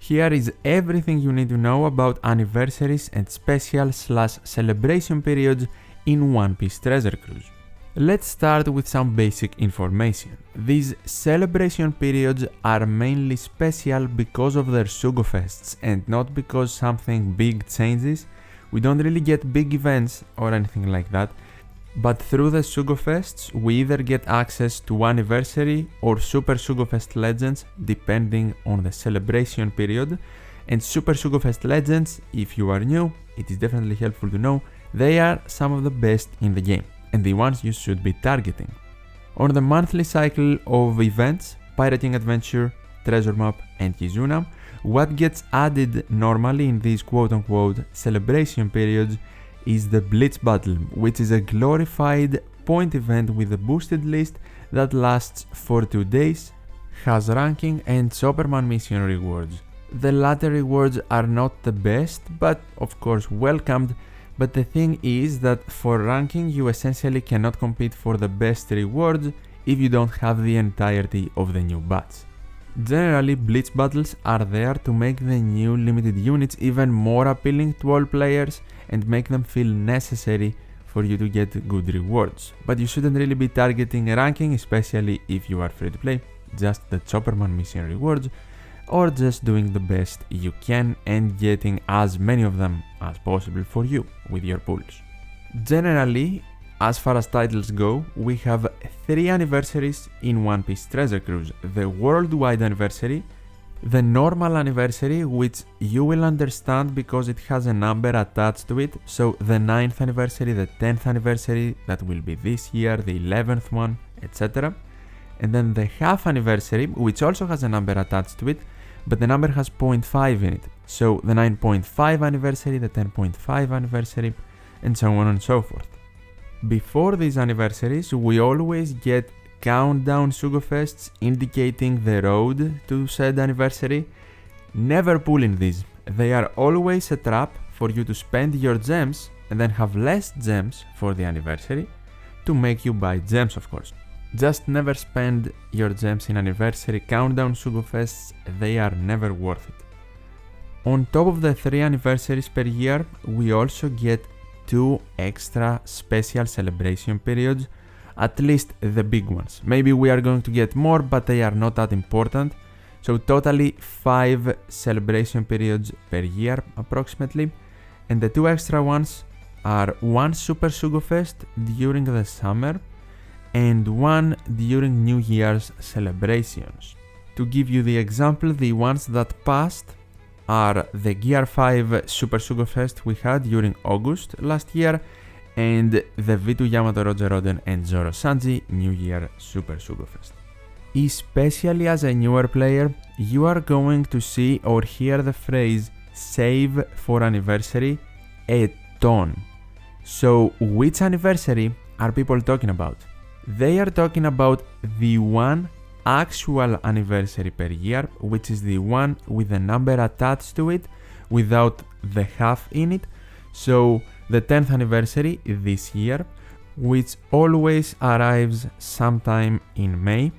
Here is everything you need to know about anniversaries and special/celebration periods in One Piece Treasure Cruise. Let's start with some basic information. These celebration periods are mainly special because of their Sugo fests and not because something big changes. We don't really get big events or anything like that, but through the Sugo fests we either get access to Anniversary or Super Sugo Fest Legends depending on the celebration period. And Super Sugo Fest Legends, if you are new, it is definitely helpful to know, they are some of the best in the game and the ones you should be targeting. On the monthly cycle of events, Pirate King Adventure, Treasure Map and Kizuna, what gets added normally in these quote-unquote celebration periods is the Blitz Battle, which is a glorified point event with a boosted list that lasts for 2 days, has ranking and Chopperman mission rewards. The latter rewards are not the best, but of course welcomed, but the thing is that for ranking you essentially cannot compete for the best rewards if you don't have the entirety of the new batch. Generally, Blitz battles are there to make the new limited units even more appealing to all players and make them feel necessary for you to get good rewards. But you shouldn't really be targeting ranking, especially if you are free to play, just the Chopperman mission rewards, or just doing the best you can and getting as many of them as possible for you with your pools. Generally, as far as titles go, we have 3 anniversaries in One Piece Treasure Cruise: the Worldwide Anniversary, the Normal Anniversary, which you will understand because it has a number attached to it, so the 9th Anniversary, the 10th Anniversary, that will be this year, the 11th one, etc. And then the Half Anniversary, which also has a number attached to it, but the number has 0.5 in it, so the 9.5 Anniversary, the 10.5 Anniversary, and so on and so forth. Before these anniversaries, we always get countdown Sugo Fests indicating the road to said anniversary. Never pull in these, they are always a trap for you to spend your gems and then have less gems for the anniversary to make you buy gems, of course. Just never spend your gems in anniversary countdown Sugo Fests, they are never worth it. On top of the 3 anniversaries per year, we also get 2 extra special celebration periods, at least the big ones. Maybe we are going to get more, but they are not that important. So totally 5 celebration periods per year approximately, and the 2 extra ones are one Super Sugo Fest during the summer and one during New Year's celebrations. To give you the example, the ones that passed are the Gear 5 Super Sugo Fest we had during August last year and the V2 Yamato Roger Roden and Zoro Sanji New Year Super Sugo Fest. Especially as a newer player, you are going to see or hear the phrase save for anniversary a ton. So which anniversary are people talking about? They are talking about the one actual anniversary per year, which is the one with the number attached to it without the half in it. So the 10th anniversary this year, which always arrives sometime in May.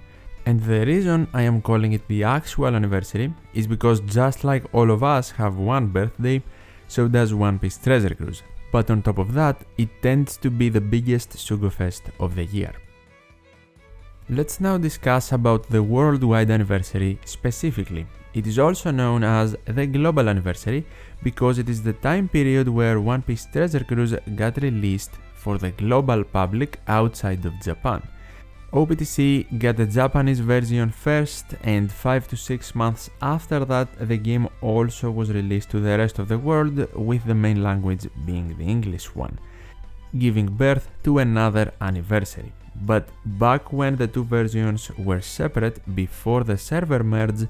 And the reason I am calling it the actual anniversary is because just like all of us have one birthday, so does One Piece Treasure Cruise. But on top of that, it tends to be the biggest Sugo Fest of the year. Let's now discuss about the Worldwide Anniversary specifically. It is also known as the Global Anniversary because it is the time period where One Piece Treasure Cruise got released for the global public outside of Japan. OPTC got the Japanese version first, and 5 to 6 months after that the game also was released to the rest of the world, with the main language being the English one, giving birth to another anniversary. But back when the 2 versions were separate before the server merge,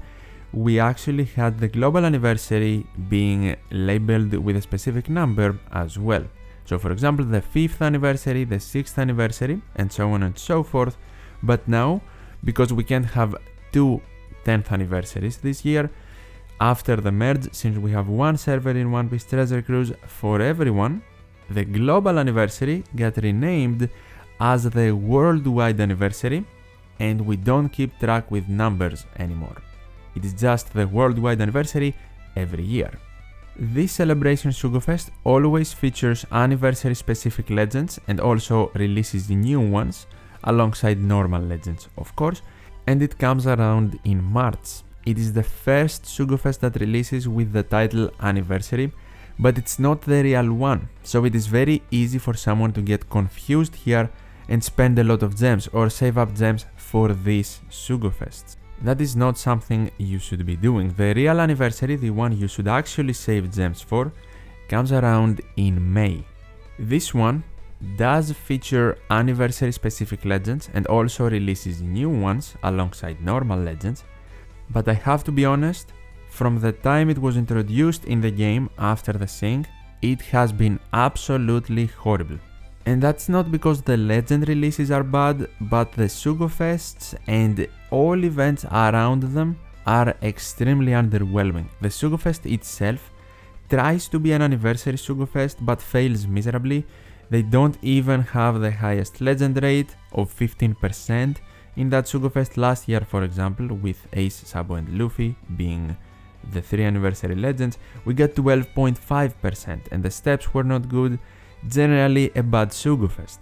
we actually had the global anniversary being labeled with a specific number as well. So for example, the 5th anniversary, the 6th anniversary, and so on and so forth. But now, because we can't have 2 10th anniversaries this year, after the merge, since we have one server in One Piece Treasure Cruise for everyone, the global anniversary got renamed as the Worldwide Anniversary, and we don't keep track with numbers anymore. it is just the worldwide anniversary every year. This celebration Sugo Fest always features anniversary specific legends and also releases new ones alongside normal legends, of course, and it comes around in March. It is the first Sugo Fest that releases with the title Anniversary, but it's not the real one, so it is very easy for someone to get confused here and spend a lot of gems or save up gems for these Sugo Fests. That is not something you should be doing. The real anniversary, the one you should actually save gems for, comes around in May. This one does feature anniversary specific legends and also releases new ones alongside normal legends, but I have to be honest, from the time it was introduced in the game after the sync, it has been absolutely horrible. And that's not because the legend releases are bad, but the Sugo Fests and all events around them are extremely underwhelming. The Sugo Fest itself tries to be an anniversary Sugo Fest but fails miserably. They don't even have the highest legend rate of 15% in that Sugo Fest last year, for example, with Ace, Sabo and Luffy being the 3 anniversary legends. We got 12.5% and the steps were not good. Generally a bad Sugo Fest.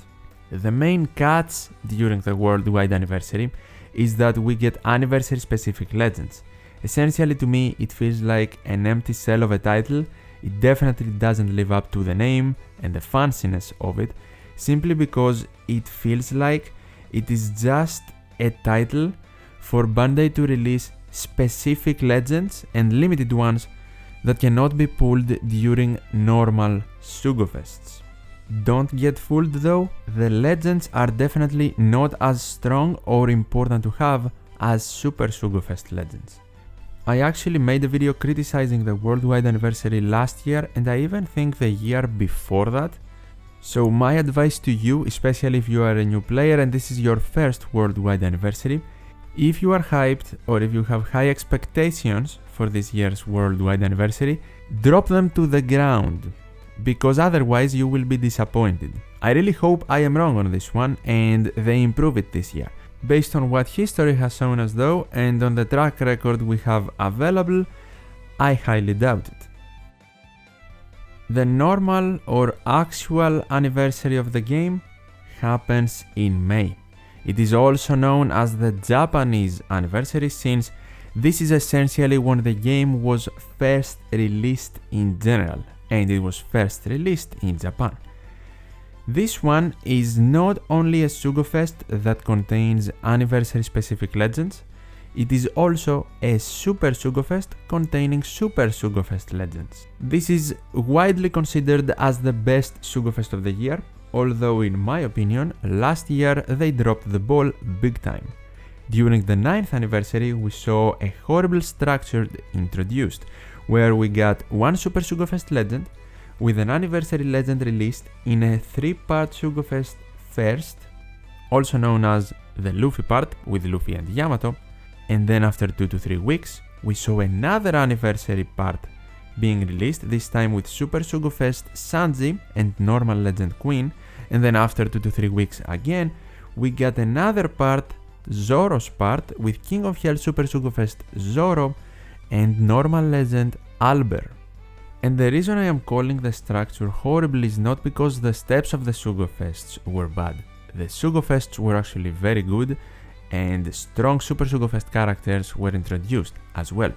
The main catch during the worldwide anniversary is that we get anniversary specific legends. Essentially to me it feels like an empty shell of a title. It definitely doesn't live up to the name and the fanciness of it, simply because it feels like it is just a title for Bandai to release specific legends and limited ones that cannot be pulled during normal Sugo Fests. Don't get fooled though, the legends are definitely not as strong or important to have as Super Sugo Fest legends. I actually made a video criticizing the worldwide anniversary last year and I even think the year before that. So my advice to you, especially if you are a new player and this is your first worldwide anniversary, if you are hyped or if you have high expectations for this year's worldwide anniversary, drop them to the ground, because otherwise you will be disappointed. I really hope I am wrong on this one and they improve it this year. Based on what history has shown us though, and on the track record we have available, I highly doubt it. The normal or actual anniversary of the game happens in May. It is also known as the Japanese anniversary, since this is essentially when the game was first released in general, and it was first released in Japan. This one is not only a Sugo Fest that contains anniversary specific legends, it is also a Super Sugo Fest containing Super Sugo Fest legends. This is widely considered as the best Sugo Fest of the year, although in my opinion, last year they dropped the ball big time. During the 9th anniversary we saw a horrible structure introduced, where we got one Super Sugo Fest legend with an anniversary legend released in a 3-part Sugo Fest first, also known as the Luffy part with Luffy and Yamato, and then after 2 to 3 weeks we saw another anniversary part being released, this time with Super Sugo Fest Sanji and normal legend Queen, and then after 2 to 3 weeks again we got another part, Zoro's part, with King of Hell Super Sugo Fest Zoro and normal legend Albert. And the reason I am calling the structure horrible is not because the steps of the Sugo Fests were bad. The Sugo Fests were actually very good and strong Super Sugo Fest characters were introduced as well.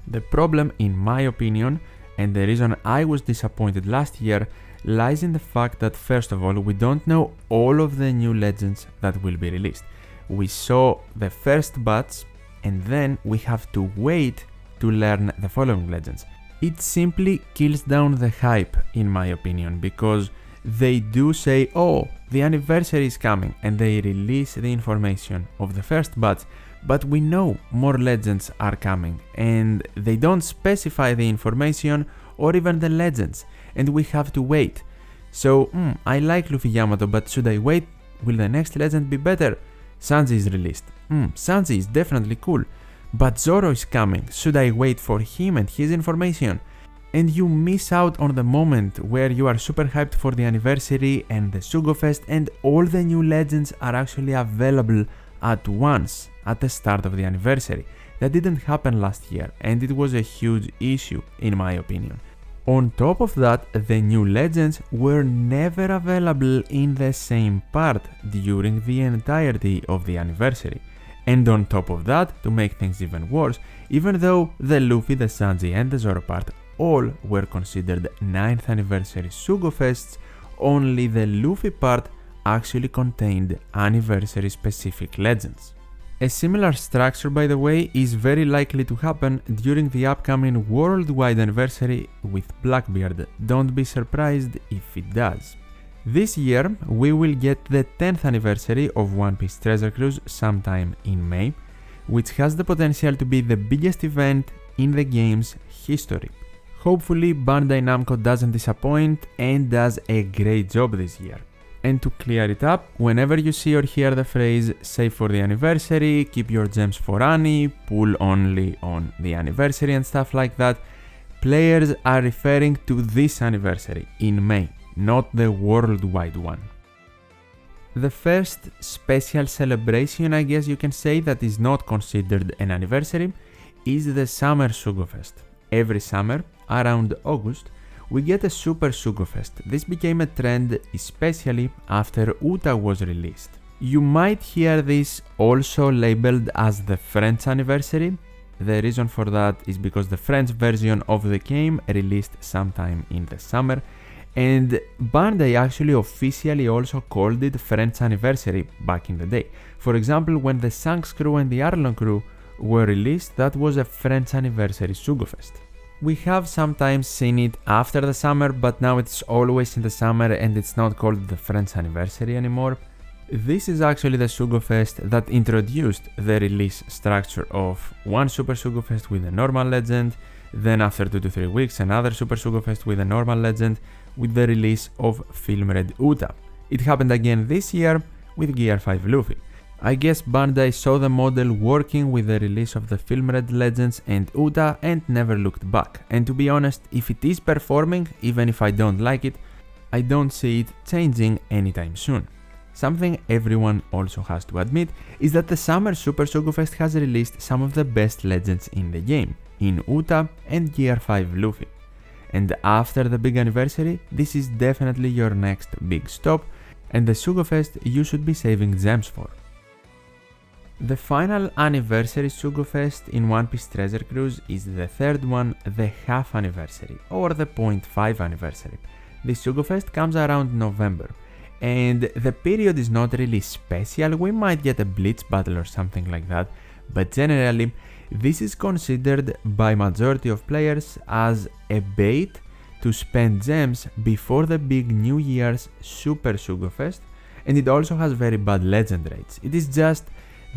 The problem, in my opinion, and the reason I was disappointed last year, lies in the fact that first of all we don't know all of the new legends that will be released. We saw the first batch and then we have to wait to learn the following legends. It simply kills down the hype in my opinion, because they do say, oh, the anniversary is coming, and they release the information of the first batch, but we know more legends are coming and they don't specify the information or even the legends, and we have to wait. So I like Luffy Yamato, but should I wait? Will the next legend be better? Sanji is released. Sanji is definitely cool, but Zoro is coming. Should I wait for him and his information? And you miss out on the moment where you are super hyped for the anniversary and the Sugo Fest, and all the new legends are actually available at once at the start of the anniversary. That didn't happen last year, and it was a huge issue in my opinion. On top of that, the new legends were never available in the same part during the entirety of the anniversary. And on top of that, to make things even worse, even though the Luffy, the Sanji and the Zoro part all were considered 9th anniversary Sugo fests, only the Luffy part actually contained anniversary specific legends. A similar structure, by the way, is very likely to happen during the upcoming worldwide anniversary with Blackbeard. Don't be surprised if it does. This year, we will get the 10th anniversary of One Piece Treasure Cruise sometime in May, which has the potential to be the biggest event in the game's history. Hopefully, Bandai Namco doesn't disappoint and does a great job this year. And to clear it up, whenever you see or hear the phrase save for the anniversary, keep your gems for Annie, pull only on the anniversary and stuff like that, players are referring to this anniversary in May, not the worldwide one. The first special celebration, I guess you can say, that is not considered an anniversary is the Summer Sugo Fest. Every summer, around August, we get a Super Sugo Fest. This became a trend especially after Uta was released. You might hear this also labeled as the French anniversary. The reason for that is because the French version of the game released sometime in the summer, and Bandai actually officially also called it French anniversary back in the day. For example, when the Shanks crew and the Arlong crew were released, that was a French anniversary Sugo Fest. We have sometimes seen it after the summer, but now it's always in the summer and it's not called the French anniversary anymore. This is actually the Sugo Fest that introduced the release structure of one Super Sugo Fest with a normal legend, then after 2 to 3 weeks another Super Sugo Fest with a normal legend, with the release of Film Red Uta. It happened again this year with Gear 5 Luffy. I guess Bandai saw the model working with the release of the Film Red Legends and Uta and never looked back. And to be honest, if it is performing, even if I don't like it, I don't see it changing anytime soon. Something everyone also has to admit is that the Summer Super Sugo Fest has released some of the best legends in the game, in Uta and Gear 5 Luffy. And after the big anniversary, this is definitely your next big stop, and the Sugo Fest you should be saving gems for. The final anniversary Sugo Fest in One Piece Treasure Cruise is the third one, the half anniversary, or the 0.5 anniversary. This Sugo Fest comes around November, and the period is not really special. We might get a Blitz battle or something like that, but generally this is considered by majority of players as a bait to spend gems before the big New Year's Super Sugo Fest, and it also has very bad legend rates. It is just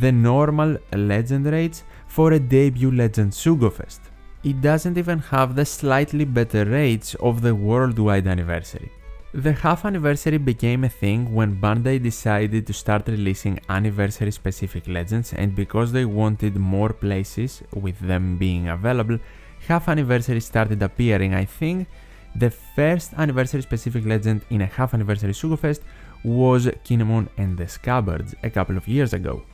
the normal legend rates for a debut legend Sugo Fest. It doesn't even have the slightly better rates of the worldwide anniversary. The half anniversary became a thing when Bandai decided to start releasing anniversary specific legends, and because they wanted more places with them being available, half anniversary started appearing. I think the first anniversary specific legend in a half anniversary Sugo Fest was Kinemon and the Scabbards a couple of years ago.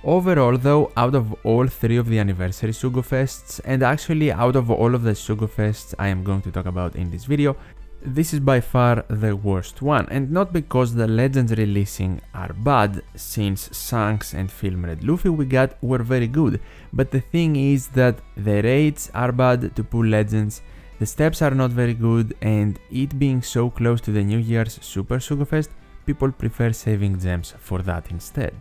Overall though, out of all 3 of the anniversary Sugo Fests, and actually out of all of the Sugo Fests I am going to talk about in this video, this is by far the worst one, and not because the legends releasing are bad, since Shanks and Film Red Luffy we got were very good, but the thing is that the rates are bad to pull legends, the steps are not very good, and it being so close to the New Year's Super Sugo Fest, people prefer saving gems for that instead.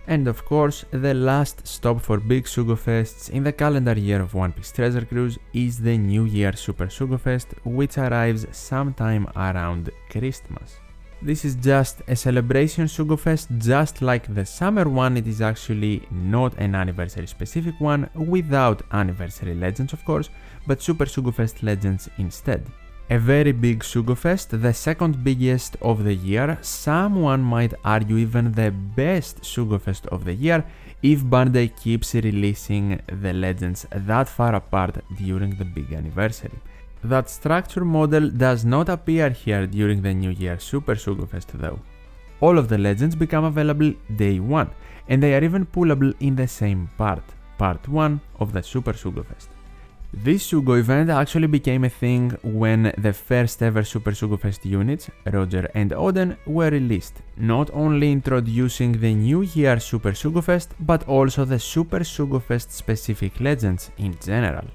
And of course, the last stop for big Sugo Fests in the calendar year of One Piece Treasure Cruise is the New Year Super Sugo Fest, which arrives sometime around Christmas. This is just a celebration Sugo Fest, just like the summer one. It is actually not an anniversary specific one, without anniversary legends of course, but Super Sugo Fest legends instead. A very big Sugo Fest, the second biggest of the year, someone might argue even the best Sugo Fest of the year if Bandai keeps releasing the legends that far apart during the big anniversary. That structure model does not appear here during the New Year Super Sugo Fest though. All of the legends become available day 1, and they are even pullable in the same part 1 of the Super Sugo Fest. This Sugo event actually became a thing when the first ever Super Sugo Fest units, Roger and Oden, were released, not only introducing the New Year Super Sugo Fest, but also the Super Sugo Fest specific legends in general.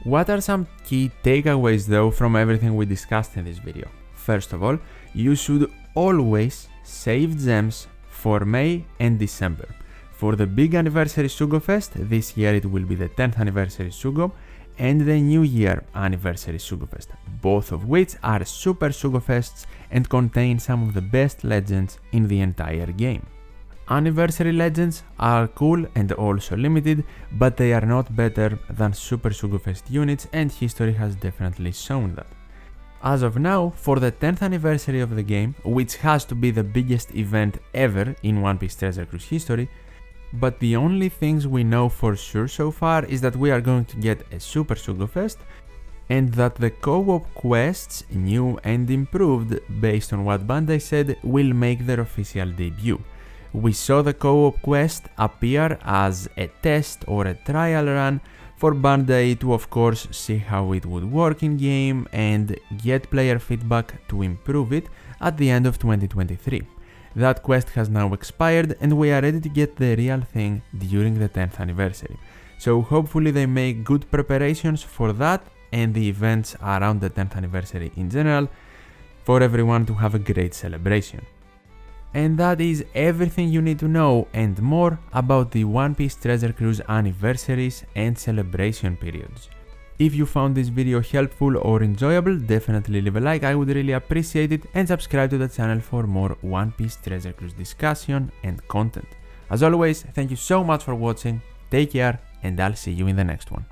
What are some key takeaways though from everything we discussed in this video? First of all, you should always save gems for May and December. For the big anniversary Sugo Fest, this year it will be the 10th anniversary Sugo, and the New Year anniversary Sugo Fest, both of which are Super Sugo Fests and contain some of the best legends in the entire game. Anniversary legends are cool and also limited, but they are not better than Super Sugo Fest units, and history has definitely shown that. As of now, for the 10th anniversary of the game, which has to be the biggest event ever in One Piece Treasure Cruise history, but the only things we know for sure so far is that we are going to get a Super Sugo Fest, and that the co-op quests, new and improved based on what Bandai said, will make their official debut. We saw the co-op quest appear as a test or a trial run for Bandai to of course see how it would work in game and get player feedback to improve it at the end of 2023. That quest has now expired and we are ready to get the real thing during the 10th anniversary. So hopefully they make good preparations for that and the events around the 10th anniversary in general for everyone to have a great celebration. And that is everything you need to know and more about the One Piece Treasure Cruise anniversaries and celebration periods. If you found this video helpful or enjoyable, definitely leave a like, I would really appreciate it, and subscribe to the channel for more One Piece Treasure Cruise discussion and content. As always, thank you so much for watching, take care, and I'll see you in the next one.